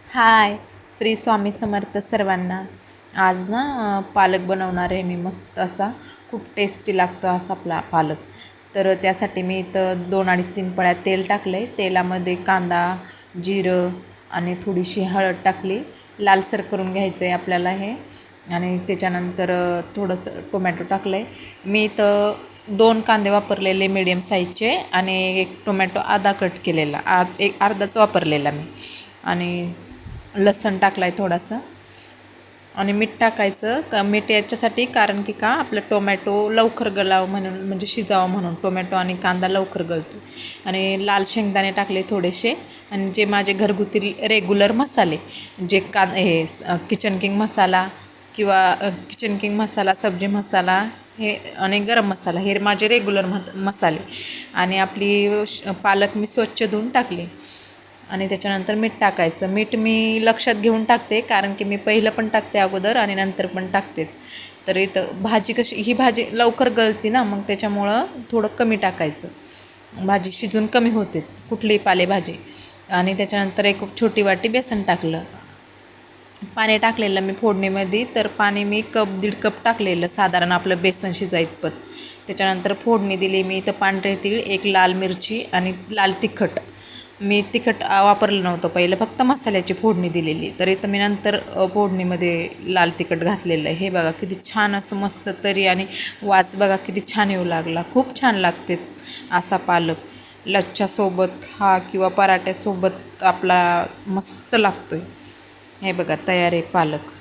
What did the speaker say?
हाय, श्री स्वामी समर्थ सर्वांना. आज ना पालक बनवणार आहे मी मस्त असा. खूप टेस्टी लागतो असा पालक. तर त्यासाठी मी इथं 2-2.5-3 पळ्या तेल टाकलं आहे. तेलामध्ये कांदा, जिरं आणि थोडीशी हळद टाकली. लालसर करून घ्यायचं आहे आपल्याला हे. आणि त्याच्यानंतर थोडंसं टोमॅटो टाकलं आहे. मी इथं 2 कांदे वापरलेले मीडियम साईजचे आणि एक टोमॅटो आधा कट केलेला, एक अर्धाच वापरलेला मी. आणि लसूण टाकला आहे थोडासा. आणि मीठ टाकायचं मीठ याच्यासाठी कारण की आपलं टोमॅटो लवकर गळावं म्हणून, म्हणजे शिजावं म्हणून. टोमॅटो आणि कांदा लवकर गळतो. आणि लाल शेंगदाणे टाकले थोडेसे. आणि जे माझे घरगुती रेग्युलर मसाले, जे किचन किंग मसाला किंवा किचन किंग मसाला, सब्जी मसाला हे आणि गरम मसाला, हे माझे रेग्युलर मसाले. आणि आपली पालक मी स्वच्छ धुवून टाकली. आणि त्याच्यानंतर मीठ टाकायचं. मीठ मी लक्षात घेऊन टाकते कारण की मी पहिलं पण टाकते अगोदर आणि नंतर पण टाकते. तर इथं ही भाजी लवकर गळती ना, मग त्याच्यामुळं थोडं कमी टाकायचं. भाजी शिजून कमी होते कुठलीही पालेभाजी. आणि त्याच्यानंतर एक छोटी वाटी बेसन टाकलं. पाणी टाकलेलं मी फोडणीमध्ये. तर पाणी मी 1-1.5 कप टाकलेलं साधारण आपलं बेसन शिजायतपत. त्याच्यानंतर फोडणी दिली मी. इथं पांढरे तीळ, एक लाल मिरची आणि लाल तिखट. मी तिखट वापरलं नव्हतं पहिलं, फक्त मसाल्याची फोडणी दिलेली. तर इथं मी नंतर फोडणीमध्ये लाल तिखट घातलेलं आहे. हे बघा किती छान असं मस्त तरी आणि वास बघा किती छान येऊ लागला. खूप छान लागते असा पालक. लच्छासोबत खा किंवा पराठ्यासोबत आपला मस्त लागतो आहे. हे बघा तयार आहे पालक.